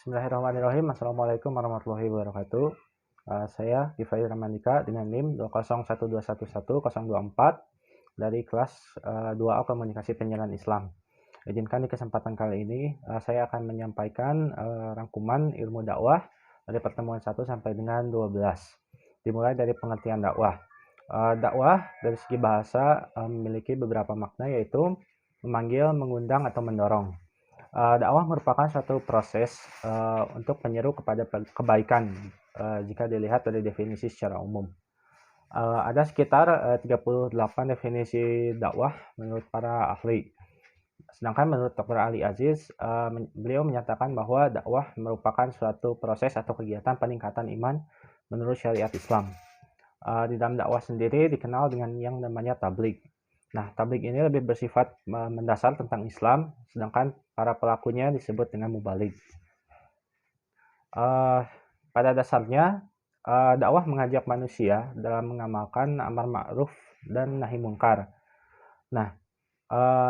Bismillahirrahmanirrahim. Assalamualaikum warahmatullahi wabarakatuh. Saya Gifai Ramandika dengan NIM 201211024 dari kelas 2A Komunikasi Penyiaran Islam. Izinkan di kesempatan kali ini saya akan menyampaikan rangkuman ilmu dakwah dari pertemuan 1 sampai dengan 12. Dimulai dari pengertian dakwah. Dakwah dari segi bahasa memiliki beberapa makna, yaitu memanggil, mengundang, atau mendorong. Dakwah merupakan suatu proses untuk menyeru kepada kebaikan jika dilihat dari definisi secara umum. Ada sekitar 38 definisi dakwah menurut para ahli. Sedangkan menurut Dr. Ali Aziz, beliau menyatakan bahwa dakwah merupakan suatu proses atau kegiatan peningkatan iman menurut syariat Islam. Di dalam dakwah sendiri dikenal dengan yang namanya tabligh. Nah, tabligh ini lebih bersifat mendasar tentang Islam, sedangkan para pelakunya disebut dengan mubaligh. Pada dasarnya, dakwah mengajak manusia dalam mengamalkan amar ma'ruf dan nahi mungkar. Nah,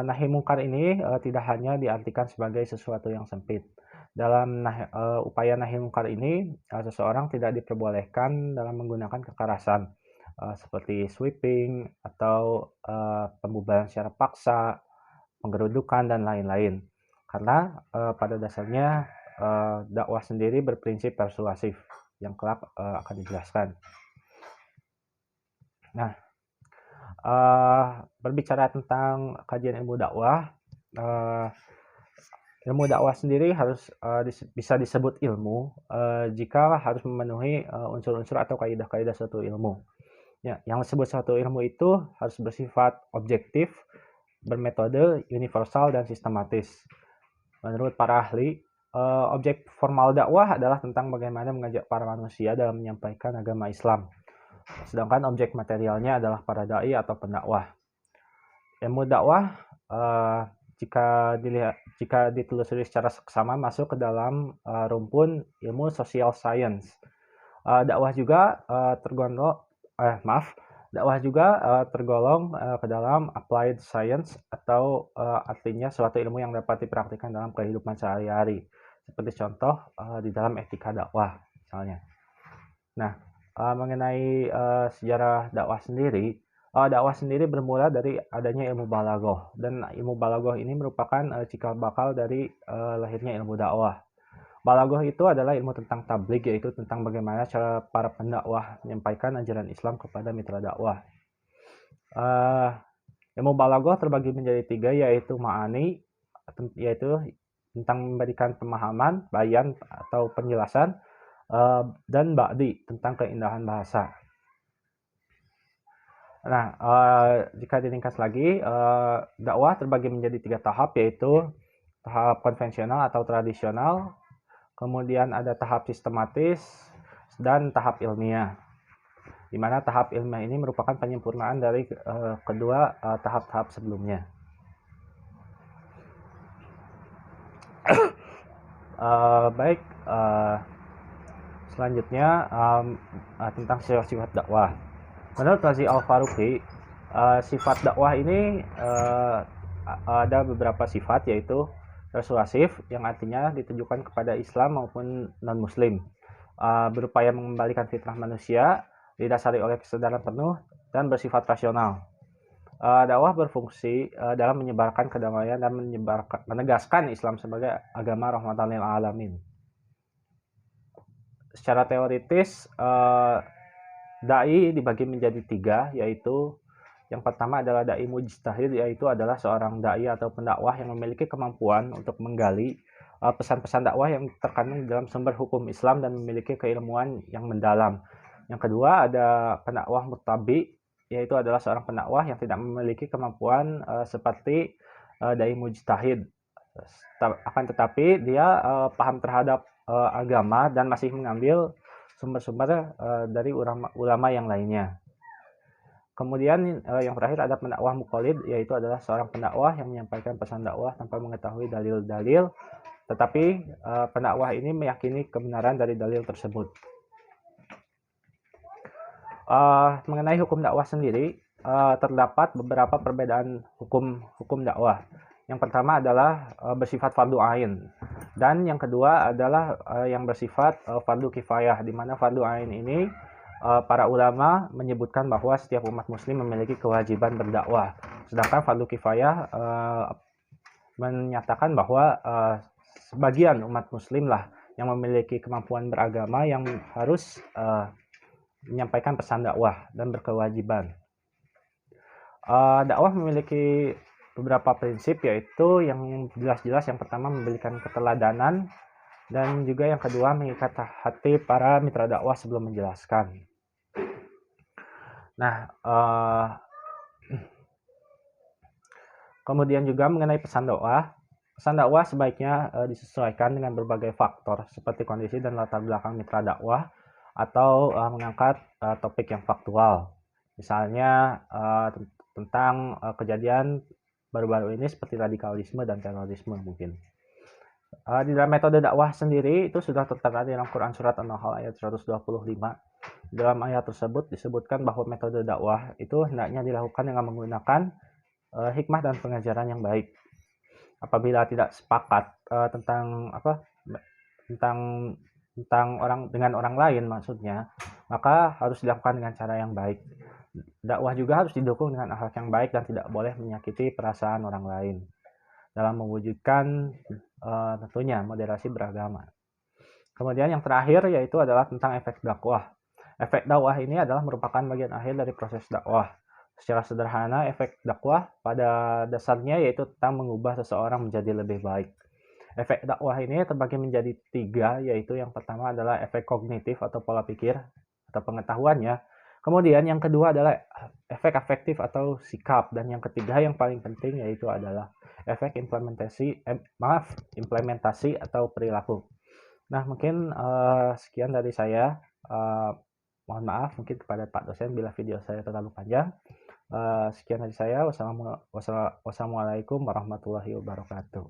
nahi mungkar ini tidak hanya diartikan sebagai sesuatu yang sempit. Dalam upaya nahi mungkar ini, seseorang tidak diperbolehkan dalam menggunakan kekerasan, seperti sweeping atau pembubaran secara paksa, penggerudukan, dan lain-lain. Karena pada dasarnya dakwah sendiri berprinsip persuasif yang kelak akan dijelaskan. Nah, berbicara tentang kajian ilmu dakwah, ilmu dakwah sendiri harus bisa disebut ilmu jika harus memenuhi unsur-unsur atau kaidah-kaidah suatu ilmu. Ya, yang disebut suatu ilmu itu harus bersifat objektif, bermetode, universal, dan sistematis. Menurut para ahli, objek formal dakwah adalah tentang bagaimana mengajak para manusia dalam menyampaikan agama Islam. Sedangkan objek materialnya adalah para dai atau pendakwah. Ilmu dakwah jika ditelusuri secara seksama masuk ke dalam rumpun ilmu social science. Dakwah juga tergolong ke dalam applied science, atau artinya suatu ilmu yang dapat dipraktikkan dalam kehidupan sehari-hari, seperti contoh di dalam etika dakwah misalnya. Nah, mengenai sejarah dakwah sendiri bermula dari adanya ilmu balaghah, dan ilmu balaghah ini merupakan cikal bakal dari lahirnya ilmu dakwah. Balaghah itu adalah ilmu tentang tabligh, yaitu tentang bagaimana cara para pendakwah menyampaikan ajaran Islam kepada mitra dakwah. Ilmu balaghah terbagi menjadi 3, yaitu ma'ani, yaitu tentang memberikan pemahaman, bayan atau penjelasan, dan ba'di, tentang keindahan bahasa. Nah, jika diringkas lagi, dakwah terbagi menjadi 3 tahap, yaitu tahap konvensional atau tradisional, kemudian ada tahap sistematis, dan tahap ilmiah. Di mana tahap ilmiah ini merupakan penyempurnaan dari kedua tahap-tahap sebelumnya. Baik, selanjutnya tentang sifat dakwah. Menurut Razi Al-Faruqi, sifat dakwah ini ada beberapa sifat, yaitu persuasif, yang artinya ditujukan kepada Islam maupun non-Muslim, berupaya mengembalikan fitrah manusia, didasari oleh kesadaran penuh, dan bersifat rasional. Dakwah berfungsi dalam menyebarkan kedamaian dan menegaskan Islam sebagai agama rahmatan lil alamin. Secara teoritis, dai dibagi menjadi 3, yaitu yang pertama adalah dai mujtahid, yaitu adalah seorang dai atau pendakwah yang memiliki kemampuan untuk menggali pesan-pesan dakwah yang terkandung dalam sumber hukum Islam dan memiliki keilmuan yang mendalam. Yang kedua ada pendakwah muttabi, yaitu adalah seorang pendakwah yang tidak memiliki kemampuan seperti dai mujtahid. Akan tetapi dia paham terhadap agama dan masih mengambil sumber-sumber dari ulama yang lainnya. Kemudian yang terakhir ada pendakwah muqallid, yaitu adalah seorang pendakwah yang menyampaikan pesan dakwah tanpa mengetahui dalil-dalil, tetapi pendakwah ini meyakini kebenaran dari dalil tersebut. Mengenai hukum dakwah sendiri, terdapat beberapa perbedaan hukum dakwah. Yang pertama adalah bersifat fardu ain, Dan yang kedua adalah yang bersifat fardu kifayah, di mana fardu ain ini para ulama menyebutkan bahwa setiap umat muslim memiliki kewajiban berdakwah. Sedangkan fardu kifayah menyatakan bahwa sebagian umat muslim lah yang memiliki kemampuan beragama yang harus menyampaikan pesan dakwah dan berkewajiban. Dakwah memiliki beberapa prinsip, yaitu yang jelas-jelas yang pertama memberikan keteladanan, dan juga yang kedua mengikat hati para mitra dakwah sebelum menjelaskan. Nah, kemudian juga mengenai pesan dakwah. Pesan dakwah sebaiknya disesuaikan dengan berbagai faktor seperti kondisi dan latar belakang mitra dakwah, atau mengangkat topik yang faktual. Misalnya tentang kejadian baru-baru ini seperti radikalisme dan terorisme mungkin. Di dalam metode dakwah sendiri itu sudah tertera di dalam Quran Surat An-Nahl ayat 125. Dalam ayat tersebut disebutkan bahwa metode dakwah itu hendaknya dilakukan dengan menggunakan hikmah dan pengajaran yang baik. Apabila tidak sepakat tentang orang lain maksudnya, maka harus dilakukan dengan cara yang baik. Dakwah juga harus didukung dengan akhlak yang baik dan tidak boleh menyakiti perasaan orang lain dalam mewujudkan tentunya moderasi beragama. Kemudian yang terakhir yaitu adalah tentang efek dakwah. Efek dakwah ini adalah merupakan bagian akhir dari proses dakwah. Secara sederhana, efek dakwah pada dasarnya yaitu tentang mengubah seseorang menjadi lebih baik. Efek dakwah ini terbagi menjadi 3, yaitu yang pertama adalah efek kognitif atau pola pikir atau pengetahuannya. Kemudian yang kedua adalah efek afektif atau sikap, dan yang ketiga yang paling penting yaitu adalah efek implementasi atau perilaku. Nah, mungkin sekian dari saya. Mohon maaf mungkin kepada Pak dosen bila video saya terlalu panjang. Sekian dari saya. Wassalamualaikum warahmatullahi wabarakatuh.